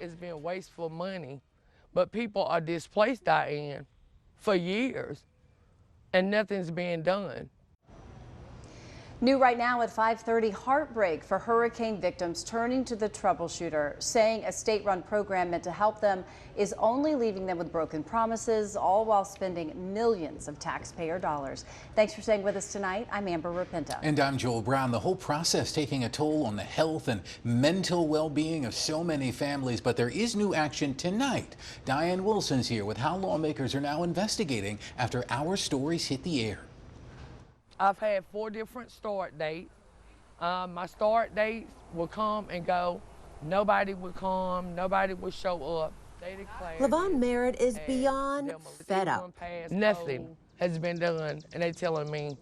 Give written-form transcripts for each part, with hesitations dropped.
it's been wasteful money, but people are displaced, Diane, for years, and nothing's being done. New right now at 5:30, heartbreak for hurricane victims turning to the Troubleshooter, saying a state-run program meant to help them is only leaving them with broken promises, all while spending millions of taxpayer dollars. Thanks for staying with us tonight. I'm Amber Rapinto. And I'm Joel Brown. The whole process taking a toll on the health and mental well-being of so many families, but there is new action tonight. Diane Wilson's here with how lawmakers are now investigating after our stories hit the air. I've had 4 different start dates. My start dates will come and go. Nobody would come. Nobody would show up. They declared. Lavon Merritt is beyond fed up. Nothing has been done, and they're telling me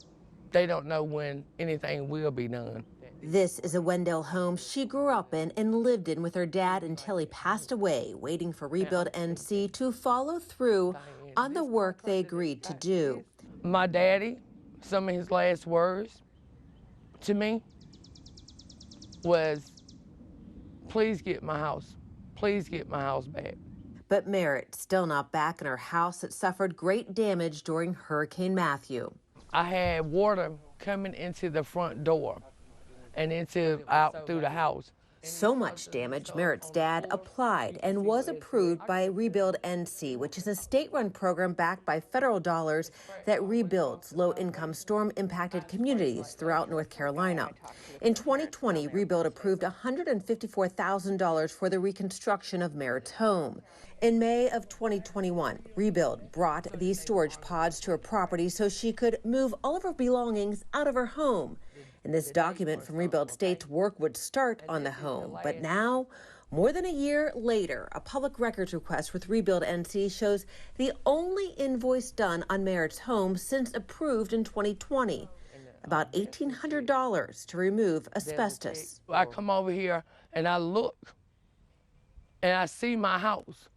they don't know when anything will be done. This is a Wendell home she grew up in and lived in with her dad until he passed away, waiting for Rebuild NC to follow through on the work they agreed to do. My daddy, some of his last words to me was, please get my house. Please get my house back. But Merritt still not back in her house that suffered great damage during Hurricane Matthew. I had water coming into the front door and out through the house. So much damage, Merritt's dad applied and was approved by Rebuild NC, which is a state-run program backed by federal dollars that rebuilds low-income storm-impacted communities throughout North Carolina. In 2020, Rebuild approved $154,000 for the reconstruction of Merritt's home. In May of 2021, Rebuild brought these storage pods to her property so she could move all of her belongings out of her home. In this document from Rebuild states work would start on the home, but now, more than a year later, a public records request with Rebuild NC shows the only invoice done on Merritt's home since approved in 2020, about $1,800 to remove asbestos. I come over here and I look and I see my house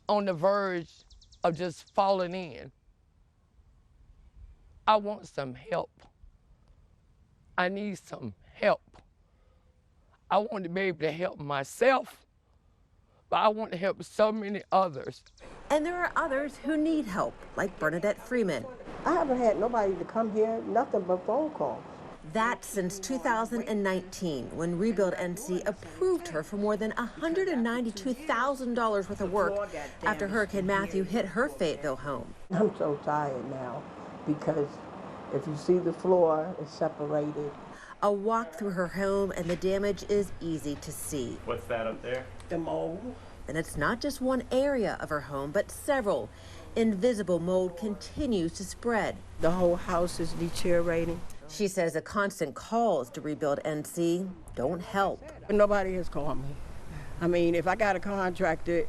on the verge of just falling in. I want some help. I need some help. I want to be able to help myself, but I want to help so many others. And there are others who need help, like Bernadette Freeman. I haven't had nobody to come here, nothing but phone calls. That since 2019, when Rebuild NC approved her for more than $192,000 worth of work after Hurricane Matthew hit her Fayetteville home. I'm so tired now because if you see the floor, it's separated. A walk through her home and the damage is easy to see. What's that up there? The mold. And it's not just one area of her home, but several. Invisible mold continues to spread. The whole house is deteriorating. She says the constant calls to Rebuild NC don't help. Nobody has called me. I mean, if I got a contractor,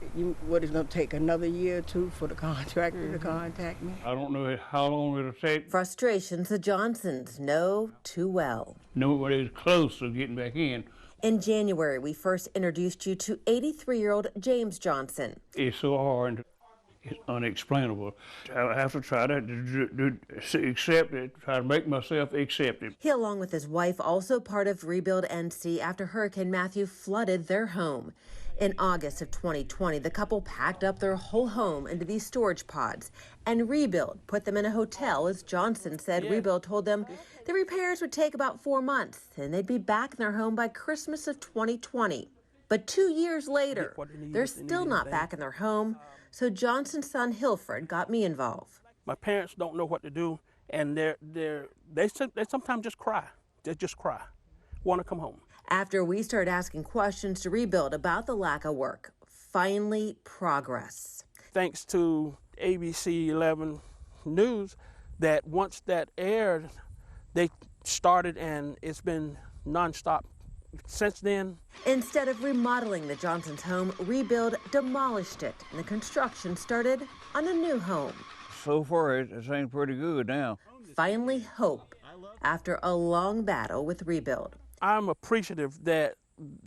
what is going to take another year or two for the contractor to contact me? I don't know how long it'll take. Frustrations the Johnsons know too well. Nobody's close to getting back in. In January, we first introduced you to 83-year-old James Johnson. It's so hard. It's unexplainable. I have to try to accept it, try to make myself accept it. He, along with his wife, also part of Rebuild NC after Hurricane Matthew flooded their home. In August of 2020, the couple packed up their whole home into these storage pods, and Rebuild put them in a hotel. As Johnson said, Rebuild told them the repairs would take about 4 months, and they'd be back in their home by Christmas of 2020. But 2 years later, they're still not back in their home. So Johnson's son Hilford got me involved. My parents don't know what to do, and they sometimes just cry. They just cry, want to come home. After we started asking questions to Rebuild about the lack of work, finally progress. Thanks to ABC 11 News, that once that aired, they started, and it's been nonstop since then. Instead of remodeling the Johnsons' home, Rebuild demolished it, and the construction started on a new home. So far, it seems pretty good now. Finally, hope after a long battle with Rebuild. I'm appreciative that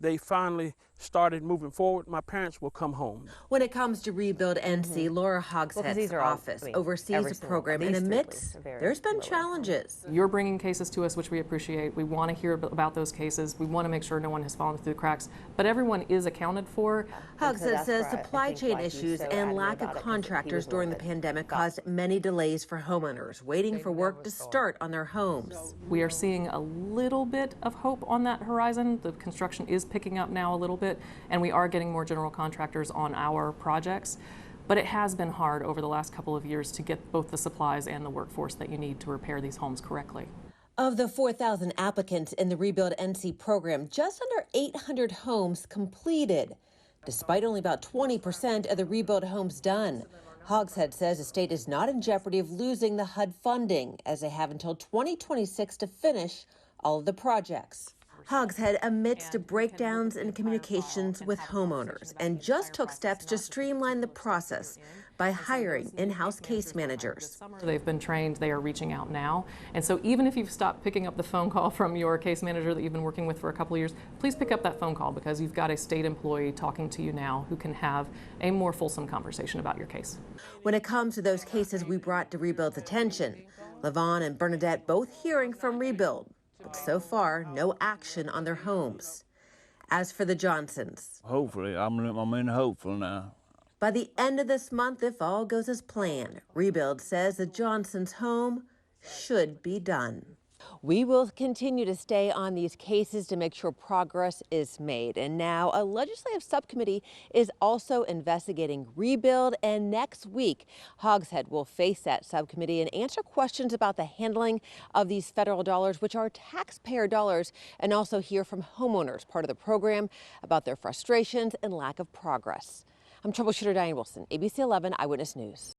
they finally started moving forward, my parents will come home. When it comes to Rebuild NC, Laura Hogshead's office oversees the program and admits there's been challenges. You're bringing cases to us, which we appreciate. We want to hear about those cases. We want to make sure no one has fallen through the cracks, but everyone is accounted for. Hogshead says supply chain issues and lack of contractors during the pandemic caused many delays for homeowners waiting for work to start on their homes. We are seeing a little bit of hope on that horizon. The construction is picking up now a little bit, and we are getting more general contractors on our projects. But it has been hard over the last couple of years to get both the supplies and the workforce that you need to repair these homes correctly. Of the 4,000 applicants in the Rebuild NC program, just under 800 homes completed, despite only about 20% of the rebuild homes done. Hogshead says the state is not in jeopardy of losing the HUD funding, as they have until 2026 to finish all of the projects. Hogshead admits to breakdowns in communications with homeowners and just took steps to streamline the process by hiring in-house case managers. They've been trained, they are reaching out now. And so even if you've stopped picking up the phone call from your case manager that you've been working with for a couple of years, please pick up that phone call, because you've got a state employee talking to you now who can have a more fulsome conversation about your case. When it comes to those cases we brought to Rebuild's attention, Levon and Bernadette both hearing from Rebuild, but so far, no action on their homes. As for the Johnsons, Hopefully, I'm in hopeful now. by the end of this month, if all goes as planned, Rebuild says the Johnsons' home should be done. We will continue to stay on these cases to make sure progress is made. And now a legislative subcommittee is also investigating Rebuild, and next week, Hogshead will face that subcommittee and answer questions about the handling of these federal dollars, which are taxpayer dollars, and also hear from homeowners, part of the program, about their frustrations and lack of progress. I'm Troubleshooter Diane Wilson, ABC 11 Eyewitness News.